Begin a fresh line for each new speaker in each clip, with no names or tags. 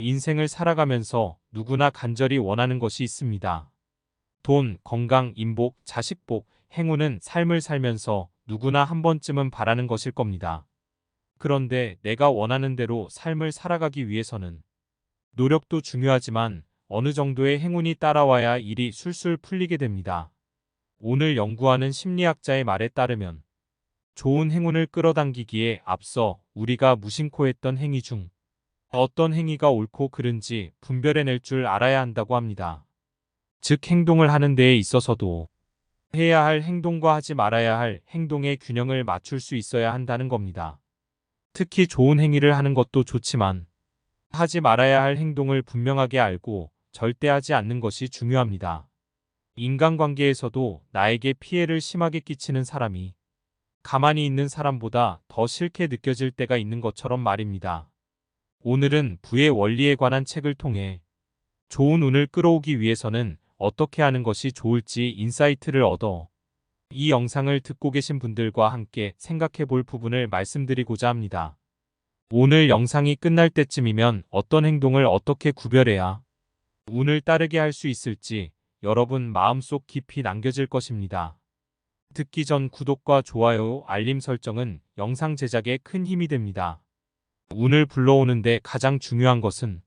인생을 살아가면서 누구나 간절히 원하는 것이 있습니다. 돈, 건강, 인복, 자식복, 행운은 삶을 살면서 누구나 한 번쯤은 바라는 것일 겁니다. 그런데 내가 원하는 대로 삶을 살아가기 위해서는 노력도 중요하지만 어느 정도의 행운이 따라와야 일이 술술 풀리게 됩니다. 오늘 연구하는 심리학자의 말에 따르면 좋은 행운을 끌어당기기에 앞서 우리가 무심코 했던 행위 중 어떤 행위가 옳고 그른지 분별해낼 줄 알아야 한다고 합니다. 즉 행동을 하는 데에 있어서도 해야 할 행동과 하지 말아야 할 행동의 균형을 맞출 수 있어야 한다는 겁니다. 특히 좋은 행위를 하는 것도 좋지만 하지 말아야 할 행동을 분명하게 알고 절대 하지 않는 것이 중요합니다. 인간관계에서도 나에게 피해를 심하게 끼치는 사람이 가만히 있는 사람보다 더 싫게 느껴질 때가 있는 것처럼 말입니다. 오늘은 부의 원리에 관한 책을 통해 좋은 운을 끌어오기 위해서는 어떻게 하는 것이 좋을지 인사이트를 얻어 이 영상을 듣고 계신 분들과 함께 생각해 볼 부분을 말씀드리고자 합니다. 오늘 영상이 끝날 때쯤이면 어떤 행동을 어떻게 구별해야 운을 따르게 할 수 있을지 여러분 마음속 깊이 남겨질 것입니다. 듣기 전 구독과 좋아요, 알림 설정은 영상 제작에 큰 힘이 됩니다. 운을 불러오는데 가장 중요한 것은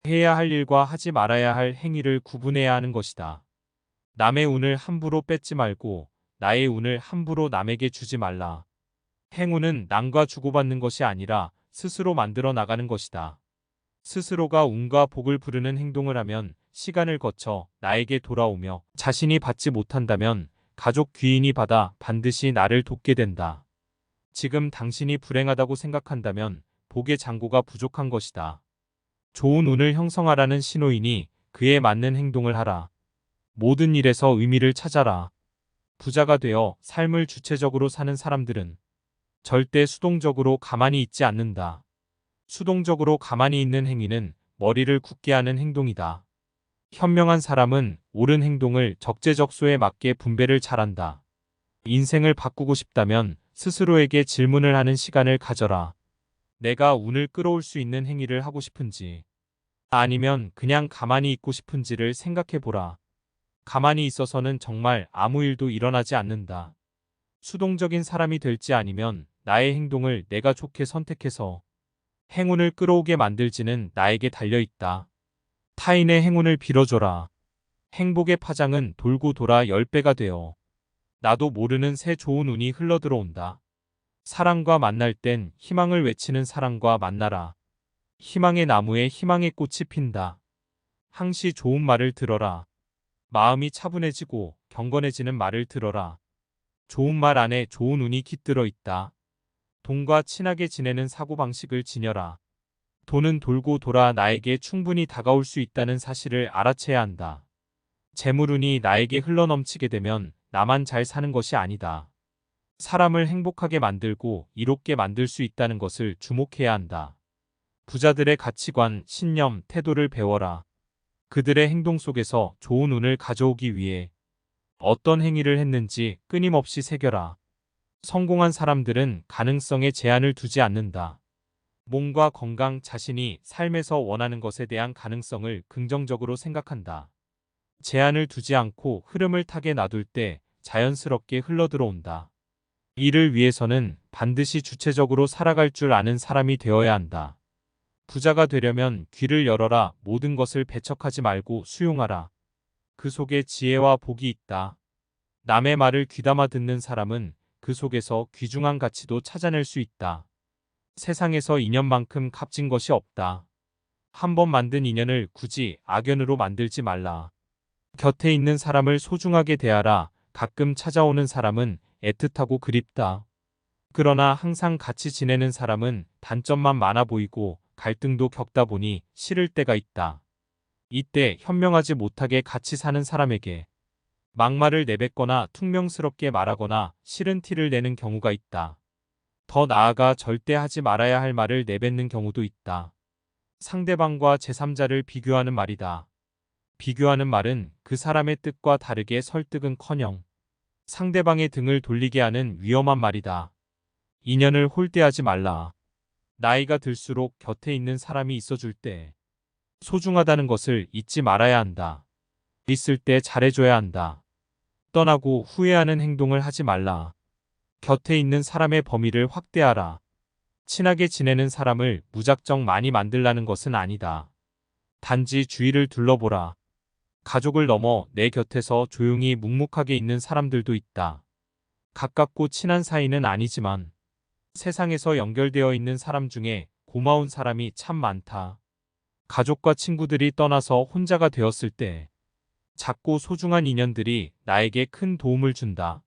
해야 할 일과 하지 말아야 할 행위를 구분해야 하는 것이다. 남의 운을 함부로 뺏지 말고 나의 운을 함부로 남에게 주지 말라. 행운은 남과 주고받는 것이 아니라 스스로 만들어 나가는 것이다. 스스로가 운과 복을 부르는 행동을 하면 시간을 거쳐 나에게 돌아오며 자신이 받지 못한다면 가족 귀인이 받아 반드시 나를 돕게 된다. 지금 당신이 불행하다고 생각한다면 복의 잔고가 부족한 것이다. 좋은 운을 형성하라는 신호이니 그에 맞는 행동을 하라. 모든 일에서 의미를 찾아라. 부자가 되어 삶을 주체적으로 사는 사람들은 절대 수동적으로 가만히 있지 않는다. 수동적으로 가만히 있는 행위는 머리를 굳게 하는 행동이다. 현명한 사람은 옳은 행동을 적재적소에 맞게 분배를 잘한다. 인생을 바꾸고 싶다면 스스로에게 질문을 하는 시간을 가져라. 내가 운을 끌어올 수 있는 행위를 하고 싶은지 아니면 그냥 가만히 있고 싶은지를 생각해 보라. 가만히 있어서는 정말 아무 일도 일어나지 않는다. 수동적인 사람이 될지 아니면 나의 행동을 내가 좋게 선택해서 행운을 끌어오게 만들지는 나에게 달려있다. 타인의 행운을 빌어줘라. 행복의 파장은 돌고 돌아 10배가 되어 나도 모르는 새 좋은 운이 흘러들어온다. 사랑과 만날 땐 희망을 외치는 사랑과 만나라. 희망의 나무에 희망의 꽃이 핀다. 항시 좋은 말을 들어라. 마음이 차분해지고 경건해지는 말을 들어라. 좋은 말 안에 좋은 운이 깃들어 있다. 돈과 친하게 지내는 사고방식을 지녀라. 돈은 돌고 돌아 나에게 충분히 다가올 수 있다는 사실을 알아채야 한다. 재물운이 나에게 흘러넘치게 되면 나만 잘 사는 것이 아니다. 사람을 행복하게 만들고 이롭게 만들 수 있다는 것을 주목해야 한다. 부자들의 가치관, 신념, 태도를 배워라. 그들의 행동 속에서 좋은 운을 가져오기 위해 어떤 행위를 했는지 끊임없이 새겨라. 성공한 사람들은 가능성에 제한을 두지 않는다. 몸과 건강, 자신이 삶에서 원하는 것에 대한 가능성을 긍정적으로 생각한다. 제한을 두지 않고 흐름을 타게 놔둘 때 자연스럽게 흘러들어온다. 이를 위해서는 반드시 주체적으로 살아갈 줄 아는 사람이 되어야 한다. 부자가 되려면 귀를 열어라. 모든 것을 배척하지 말고 수용하라. 그 속에 지혜와 복이 있다. 남의 말을 귀담아 듣는 사람은 그 속에서 귀중한 가치도 찾아낼 수 있다. 세상에서 인연만큼 값진 것이 없다. 한 번 만든 인연을 굳이 악연으로 만들지 말라. 곁에 있는 사람을 소중하게 대하라. 가끔 찾아오는 사람은 애틋하고 그립다. 그러나 항상 같이 지내는 사람은 단점만 많아 보이고 갈등도 겪다 보니 싫을 때가 있다. 이때 현명하지 못하게 같이 사는 사람에게 막말을 내뱉거나 퉁명스럽게 말하거나 싫은 티를 내는 경우가 있다. 더 나아가 절대 하지 말아야 할 말을 내뱉는 경우도 있다. 상대방과 제3자를 비교하는 말이다. 비교하는 말은 그 사람의 뜻과 다르게 설득은커녕 상대방의 등을 돌리게 하는 위험한 말이다. 인연을 홀대하지 말라. 나이가 들수록 곁에 있는 사람이 있어줄 때 소중하다는 것을 잊지 말아야 한다. 있을 때 잘해줘야 한다. 떠나고 후회하는 행동을 하지 말라. 곁에 있는 사람의 범위를 확대하라. 친하게 지내는 사람을 무작정 많이 만들라는 것은 아니다. 단지 주위를 둘러보라. 가족을 넘어 내 곁에서 조용히 묵묵하게 있는 사람들도 있다. 가깝고 친한 사이는 아니지만 세상에서 연결되어 있는 사람 중에 고마운 사람이 참 많다. 가족과 친구들이 떠나서 혼자가 되었을 때 작고 소중한 인연들이 나에게 큰 도움을 준다.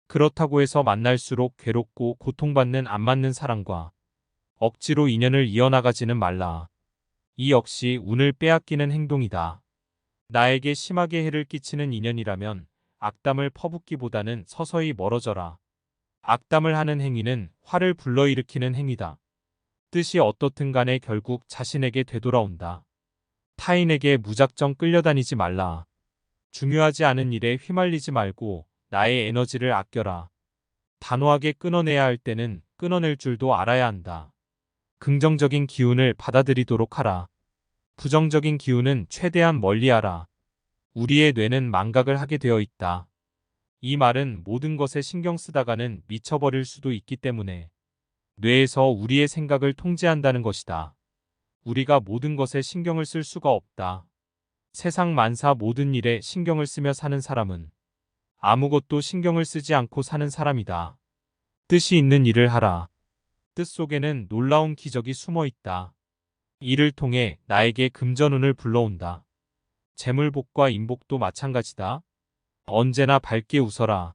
그렇다고 해서 만날수록 괴롭고 고통받는 안 맞는 사람과 억지로 인연을 이어나가지는 말라. 이 역시 운을 빼앗기는 행동이다. 나에게 심하게 해를 끼치는 인연이라면 악담을 퍼붓기보다는 서서히 멀어져라. 악담을 하는 행위는 화를 불러일으키는 행위다. 뜻이 어떻든 간에 결국 자신에게 되돌아온다. 타인에게 무작정 끌려다니지 말라. 중요하지 않은 일에 휘말리지 말고 나의 에너지를 아껴라. 단호하게 끊어내야 할 때는 끊어낼 줄도 알아야 한다. 긍정적인 기운을 받아들이도록 하라. 부정적인 기운은 최대한 멀리하라. 우리의 뇌는 망각을 하게 되어 있다. 이 말은 모든 것에 신경 쓰다가는 미쳐버릴 수도 있기 때문에 뇌에서 우리의 생각을 통제한다는 것이다. 우리가 모든 것에 신경을 쓸 수가 없다. 세상 만사 모든 일에 신경을 쓰며 사는 사람은 아무것도 신경을 쓰지 않고 사는 사람이다. 뜻이 있는 일을 하라. 뜻 속에는 놀라운 기적이 숨어 있다. 이를 통해 나에게 금전운을 불러온다. 재물복과 인복도 마찬가지다. 언제나 밝게 웃어라.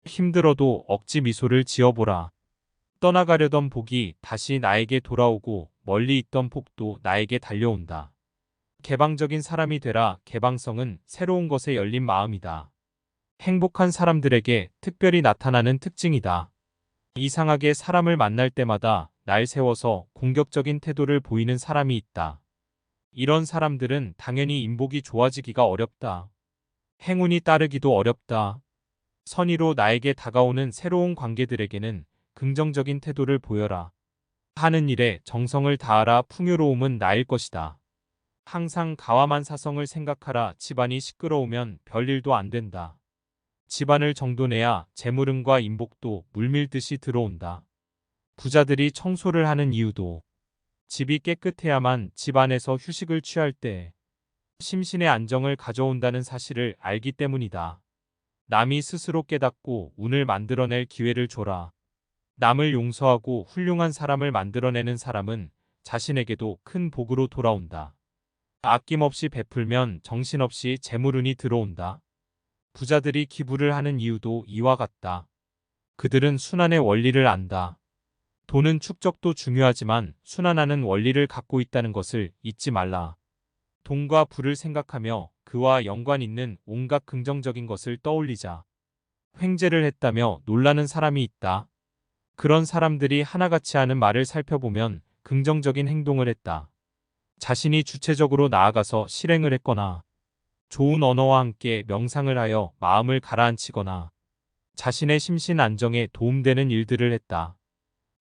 힘들어도 억지 미소를 지어보라. 떠나가려던 복이 다시 나에게 돌아오고 멀리 있던 복도 나에게 달려온다. 개방적인 사람이 되라. 개방성은 새로운 것에 열린 마음이다. 행복한 사람들에게 특별히 나타나는 특징이다. 이상하게 사람을 만날 때마다 날 세워서 공격적인 태도를 보이는 사람이 있다. 이런 사람들은 당연히 인복이 좋아지기가 어렵다. 행운이 따르기도 어렵다. 선의로 나에게 다가오는 새로운 관계들에게는 긍정적인 태도를 보여라. 하는 일에 정성을 다하라. 풍요로움은 나일 것이다. 항상 가와만 사성을 생각하라. 집안이 시끄러우면 별일도 안 된다. 집안을 정돈해야 재물운과 인복도 물밀듯이 들어온다. 부자들이 청소를 하는 이유도 집이 깨끗해야만 집 안에서 휴식을 취할 때 심신의 안정을 가져온다는 사실을 알기 때문이다. 남이 스스로 깨닫고 운을 만들어낼 기회를 줘라. 남을 용서하고 훌륭한 사람을 만들어내는 사람은 자신에게도 큰 복으로 돌아온다. 아낌없이 베풀면 정신없이 재물운이 들어온다. 부자들이 기부를 하는 이유도 이와 같다. 그들은 순환의 원리를 안다. 돈은 축적도 중요하지만 순환하는 원리를 갖고 있다는 것을 잊지 말라. 돈과 부를 생각하며 그와 연관 있는 온갖 긍정적인 것을 떠올리자. 횡재를 했다며 놀라는 사람이 있다. 그런 사람들이 하나같이 하는 말을 살펴보면 긍정적인 행동을 했다. 자신이 주체적으로 나아가서 실행을 했거나 좋은 언어와 함께 명상을 하여 마음을 가라앉히거나 자신의 심신 안정에 도움되는 일들을 했다.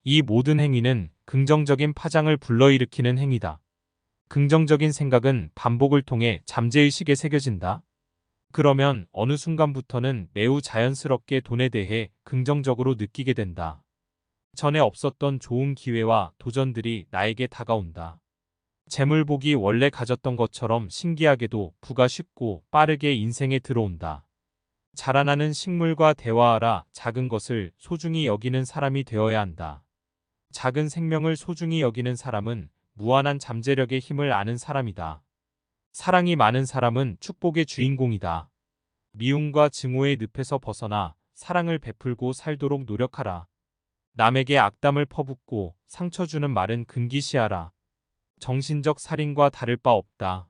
이 모든 행위는 긍정적인 파장을 불러일으키는 행위다. 긍정적인 생각은 반복을 통해 잠재의식에 새겨진다. 그러면 어느 순간부터는 매우 자연스럽게 돈에 대해 긍정적으로 느끼게 된다. 전에 없었던 좋은 기회와 도전들이 나에게 다가온다. 재물복이 원래 가졌던 것처럼 신기하게도 부가 쉽고 빠르게 인생에 들어온다. 자라나는 식물과 대화하라. 작은 것을 소중히 여기는 사람이 되어야 한다. 작은 생명을 소중히 여기는 사람은 무한한 잠재력의 힘을 아는 사람이다. 사랑이 많은 사람은 축복의 주인공이다. 미움과 증오의 늪에서 벗어나 사랑을 베풀고 살도록 노력하라. 남에게 악담을 퍼붓고 상처 주는 말은 금기시하라. 정신적 살인과 다를 바 없다.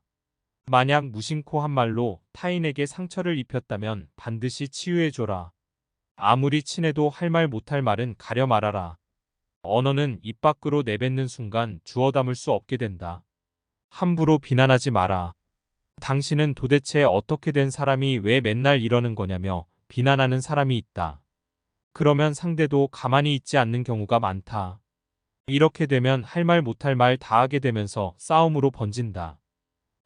만약 무심코 한 말로 타인에게 상처를 입혔다면 반드시 치유해줘라. 아무리 친해도 할 말 못할 말은 가려 말하라. 언어는 입 밖으로 내뱉는 순간 주워 담을 수 없게 된다. 함부로 비난하지 마라. 당신은 도대체 어떻게 된 사람이 왜 맨날 이러는 거냐며 비난하는 사람이 있다. 그러면 상대도 가만히 있지 않는 경우가 많다. 이렇게 되면 할 말 못할 말 다 하게 되면서 싸움으로 번진다.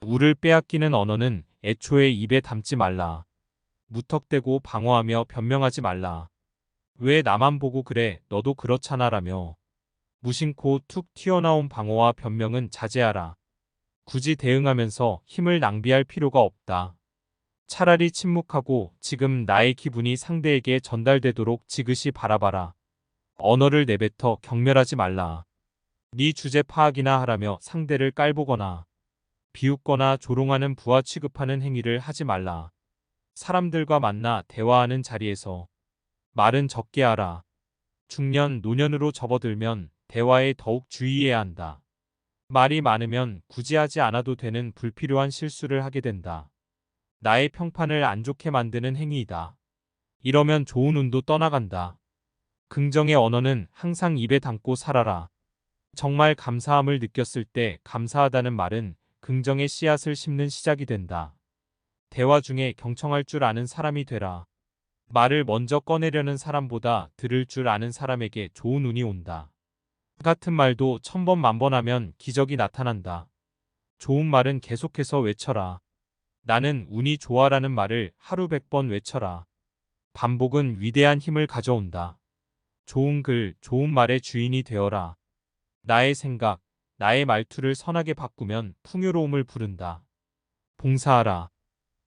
우를 빼앗기는 언어는 애초에 입에 담지 말라. 무턱대고 방어하며 변명하지 말라. 왜 나만 보고 그래, 너도 그렇잖아라며. 무심코 툭 튀어나온 방어와 변명은 자제하라. 굳이 대응하면서 힘을 낭비할 필요가 없다. 차라리 침묵하고 지금 나의 기분이 상대에게 전달되도록 지그시 바라봐라. 언어를 내뱉어 경멸하지 말라. 네 주제 파악이나 하라며 상대를 깔보거나 비웃거나 조롱하는 부하 취급하는 행위를 하지 말라. 사람들과 만나 대화하는 자리에서 말은 적게 하라. 중년, 노년으로 접어들면 대화에 더욱 주의해야 한다. 말이 많으면 굳이 하지 않아도 되는 불필요한 실수를 하게 된다. 나의 평판을 안 좋게 만드는 행위이다. 이러면 좋은 운도 떠나간다. 긍정의 언어는 항상 입에 담고 살아라. 정말 감사함을 느꼈을 때 감사하다는 말은 긍정의 씨앗을 심는 시작이 된다. 대화 중에 경청할 줄 아는 사람이 되라. 말을 먼저 꺼내려는 사람보다 들을 줄 아는 사람에게 좋은 운이 온다. 같은 말도 1000번 만번 하면 기적이 나타난다. 좋은 말은 계속해서 외쳐라. 나는 운이 좋아라는 말을 하루 100번 외쳐라. 반복은 위대한 힘을 가져온다. 좋은 글, 좋은 말의 주인이 되어라. 나의 생각, 나의 말투를 선하게 바꾸면 풍요로움을 부른다. 봉사하라.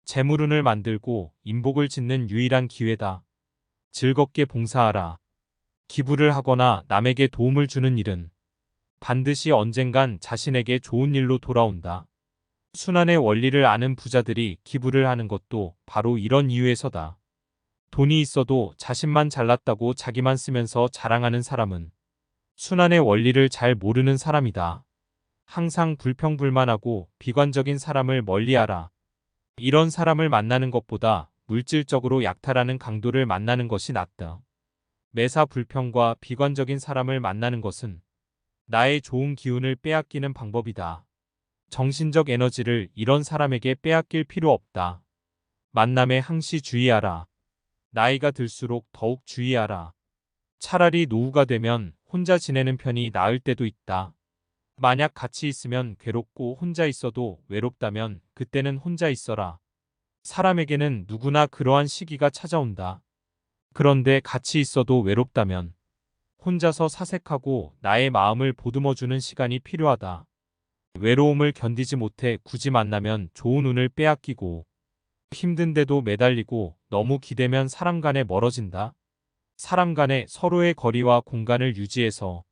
재물운을 만들고 인복을 짓는 유일한 기회다. 즐겁게 봉사하라. 기부를 하거나 남에게 도움을 주는 일은 반드시 언젠간 자신에게 좋은 일로 돌아온다. 순환의 원리를 아는 부자들이 기부를 하는 것도 바로 이런 이유에서다. 돈이 있어도 자신만 잘났다고 자기만 쓰면서 자랑하는 사람은 순환의 원리를 잘 모르는 사람이다. 항상 불평불만하고 비관적인 사람을 멀리하라. 이런 사람을 만나는 것보다 물질적으로 약탈하는 강도를 만나는 것이 낫다. 매사 불평과 비관적인 사람을 만나는 것은 나의 좋은 기운을 빼앗기는 방법이다. 정신적 에너지를 이런 사람에게 빼앗길 필요 없다. 만남에 항시 주의하라. 나이가 들수록 더욱 주의하라. 차라리 노후가 되면 혼자 지내는 편이 나을 때도 있다. 만약 같이 있으면 괴롭고 혼자 있어도 외롭다면 그때는 혼자 있어라. 사람에게는 누구나 그러한 시기가 찾아온다. 그런데 같이 있어도 외롭다면 혼자서 사색하고 나의 마음을 보듬어주는 시간이 필요하다. 외로움을 견디지 못해 굳이 만나면 좋은 운을 빼앗기고 힘든데도 매달리고 너무 기대면 사람 간에 멀어진다. 사람 간에 서로의 거리와 공간을 유지해서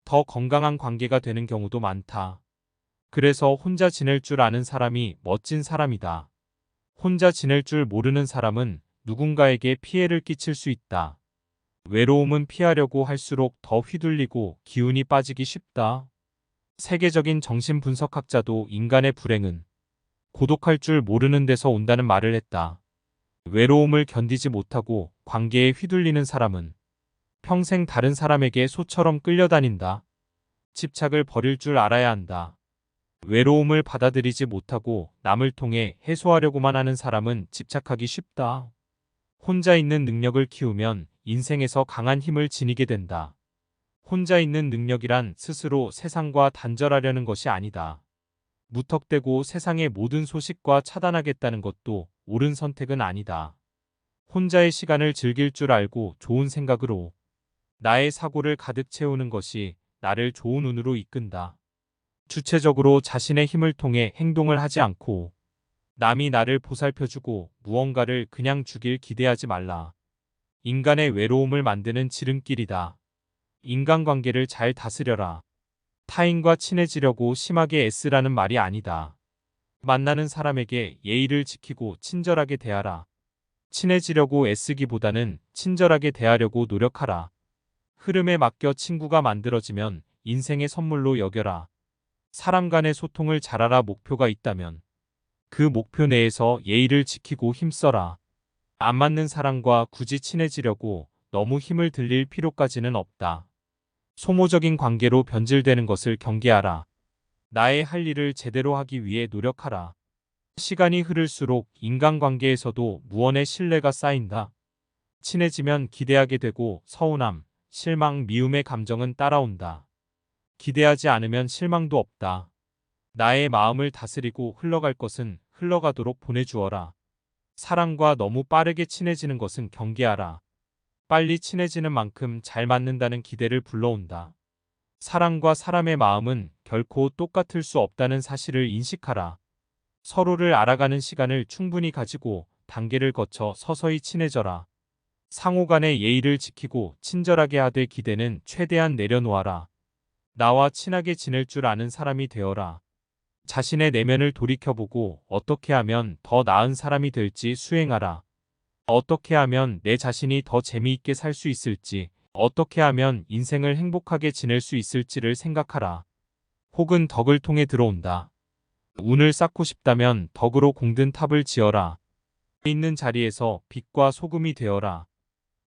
더 건강한 관계가 되는 경우도 많다. 그래서 혼자 지낼 줄 아는 사람이 멋진 사람이다. 혼자 지낼 줄 모르는 사람은 누군가에게 피해를 끼칠 수 있다. 외로움은 피하려고 할수록 더 휘둘리고 기운이 빠지기 쉽다. 세계적인 정신분석학자도 인간의 불행은 고독할 줄 모르는 데서 온다는 말을 했다. 외로움을 견디지 못하고 관계에 휘둘리는 사람은 평생 다른 사람에게 소처럼 끌려다닌다. 집착을 버릴 줄 알아야 한다. 외로움을 받아들이지 못하고 남을 통해 해소하려고만 하는 사람은 집착하기 쉽다. 혼자 있는 능력을 키우면 인생에서 강한 힘을 지니게 된다. 혼자 있는 능력이란 스스로 세상과 단절하려는 것이 아니다. 무턱대고 세상의 모든 소식과 차단하겠다는 것도 옳은 선택은 아니다. 혼자의 시간을 즐길 줄 알고 좋은 생각으로 나의 사고를 가득 채우는 것이 나를 좋은 운으로 이끈다. 주체적으로 자신의 힘을 통해 행동을 하지 않고 남이 나를 보살펴주고 무언가를 그냥 주길 기대하지 말라. 인간의 외로움을 만드는 지름길이다. 인간관계를 잘 다스려라. 타인과 친해지려고 심하게 애쓰라는 말이 아니다. 만나는 사람에게 예의를 지키고 친절하게 대하라. 친해지려고 애쓰기보다는 친절하게 대하려고 노력하라. 흐름에 맡겨 친구가 만들어지면 인생의 선물로 여겨라. 사람 간의 소통을 잘하라. 목표가 있다면 그 목표 내에서 예의를 지키고 힘써라. 안 맞는 사람과 굳이 친해지려고 너무 힘을 들릴 필요까지는 없다. 소모적인 관계로 변질되는 것을 경계하라. 나의 할 일을 제대로 하기 위해 노력하라. 시간이 흐를수록 인간관계에서도 무언의 신뢰가 쌓인다. 친해지면 기대하게 되고 서운함, 실망, 미움의 감정은 따라온다. 기대하지 않으면 실망도 없다. 나의 마음을 다스리고 흘러갈 것은 흘러가도록 보내주어라. 사랑과 너무 빠르게 친해지는 것은 경계하라. 빨리 친해지는 만큼 잘 맞는다는 기대를 불러온다. 사랑과 사람의 마음은 결코 똑같을 수 없다는 사실을 인식하라. 서로를 알아가는 시간을 충분히 가지고 단계를 거쳐 서서히 친해져라. 상호 간의 예의를 지키고 친절하게 하되 기대는 최대한 내려놓아라. 나와 친하게 지낼 줄 아는 사람이 되어라. 자신의 내면을 돌이켜보고 어떻게 하면 더 나은 사람이 될지 수행하라. 어떻게 하면 내 자신이 더 재미있게 살 수 있을지, 어떻게 하면 인생을 행복하게 지낼 수 있을지를 생각하라. 혹은 덕을 통해 들어온다. 운을 쌓고 싶다면 덕으로 공든 탑을 지어라. 있는 자리에서 빛과 소금이 되어라.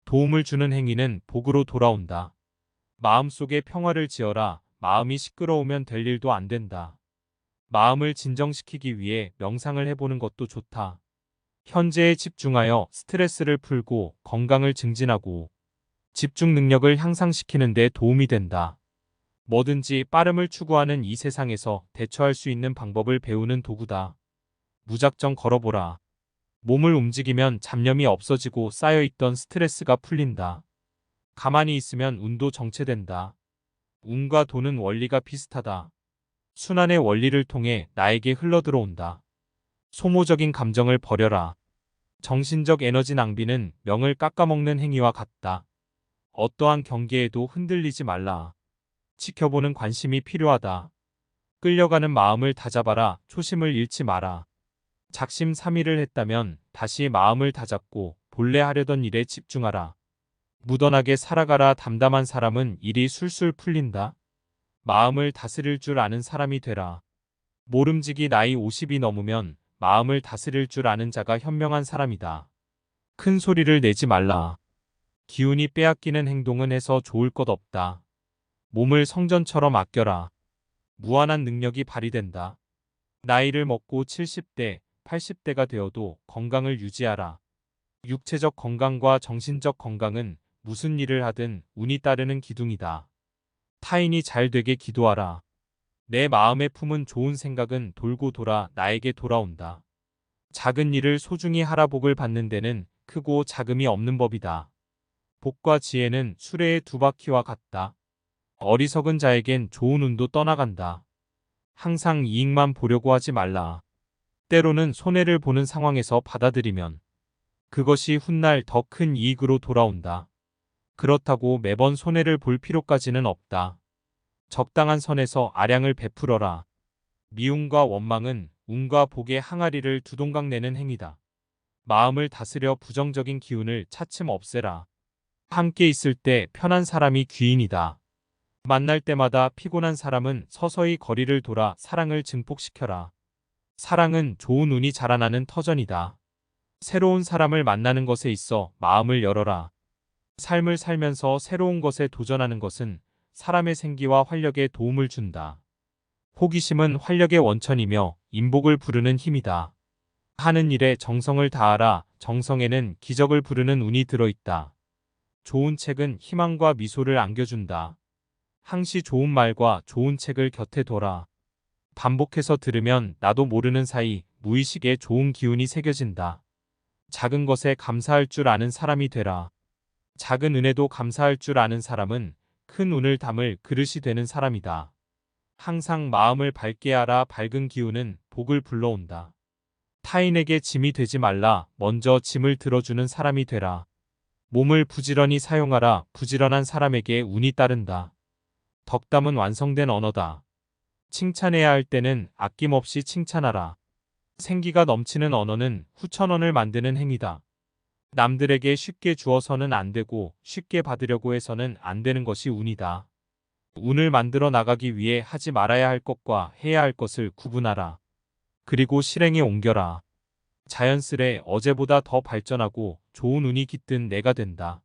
도움을 주는 행위는 복으로 돌아온다. 마음속에 평화를 지어라. 마음이 시끄러우면 될 일도 안 된다. 마음을 진정시키기 위해 명상을 해보는 것도 좋다. 현재에 집중하여 스트레스를 풀고 건강을 증진하고 집중 능력을 향상시키는 데 도움이 된다. 뭐든지 빠름을 추구하는 이 세상에서 대처할 수 있는 방법을 배우는 도구다. 무작정 걸어보라. 몸을 움직이면 잡념이 없어지고 쌓여있던 스트레스가 풀린다. 가만히 있으면 운도 정체된다. 운과 돈은 원리가 비슷하다. 순환의 원리를 통해 나에게 흘러들어온다. 소모적인 감정을 버려라. 정신적 에너지 낭비는 명을 깎아먹는 행위와 같다. 어떠한 경계에도 흔들리지 말라. 지켜보는 관심이 필요하다. 끌려가는 마음을 다잡아라. 초심을 잃지 마라. 작심삼일을 했다면 다시 마음을 다잡고 본래 하려던 일에 집중하라. 무던하게 살아가라. 담담한 사람은 일이 술술 풀린다. 마음을 다스릴 줄 아는 사람이 되라. 모름지기 나이 50이 넘으면 마음을 다스릴 줄 아는 자가 현명한 사람이다. 큰 소리를 내지 말라. 기운이 빼앗기는 행동은 해서 좋을 것 없다. 몸을 성전처럼 아껴라. 무한한 능력이 발휘된다. 나이를 먹고 70대, 80대가 되어도 건강을 유지하라. 육체적 건강과 정신적 건강은 무슨 일을 하든 운이 따르는 기둥이다. 타인이 잘 되게 기도하라. 내 마음에 품은 좋은 생각은 돌고 돌아 나에게 돌아온다. 작은 일을 소중히 하라. 복을 받는 데는 크고 작음이 없는 법이다. 복과 지혜는 수레의 두 바퀴와 같다. 어리석은 자에겐 좋은 운도 떠나간다. 항상 이익만 보려고 하지 말라. 때로는 손해를 보는 상황에서 받아들이면 그것이 훗날 더 큰 이익으로 돌아온다. 그렇다고 매번 손해를 볼 필요까지는 없다. 적당한 선에서 아량을 베풀어라. 미움과 원망은 운과 복의 항아리를 두동강 내는 행위다. 마음을 다스려 부정적인 기운을 차츰 없애라. 함께 있을 때 편한 사람이 귀인이다. 만날 때마다 피곤한 사람은 서서히 거리를 돌아 사랑을 증폭시켜라. 사랑은 좋은 운이 자라나는 터전이다. 새로운 사람을 만나는 것에 있어 마음을 열어라. 삶을 살면서 새로운 것에 도전하는 것은 사람의 생기와 활력에 도움을 준다. 호기심은 활력의 원천이며 인복을 부르는 힘이다. 하는 일에 정성을 다하라. 정성에는 기적을 부르는 운이 들어있다. 좋은 책은 희망과 미소를 안겨준다. 항시 좋은 말과 좋은 책을 곁에 둬라. 반복해서 들으면 나도 모르는 사이 무의식에 좋은 기운이 새겨진다. 작은 것에 감사할 줄 아는 사람이 되라. 작은 은혜도 감사할 줄 아는 사람은 큰 운을 담을 그릇이 되는 사람이다. 항상 마음을 밝게 하라. 밝은 기운은 복을 불러온다. 타인에게 짐이 되지 말라. 먼저 짐을 들어주는 사람이 되라. 몸을 부지런히 사용하라. 부지런한 사람에게 운이 따른다. 덕담은 완성된 언어다. 칭찬해야 할 때는 아낌없이 칭찬하라. 생기가 넘치는 언어는 후천언을 만드는 행위다. 남들에게 쉽게 주어서는 안 되고 쉽게 받으려고 해서는 안 되는 것이 운이다. 운을 만들어 나가기 위해 하지 말아야 할 것과 해야 할 것을 구분하라. 그리고 실행에 옮겨라. 자연스레 어제보다 더 발전하고 좋은 운이 깃든 내가 된다.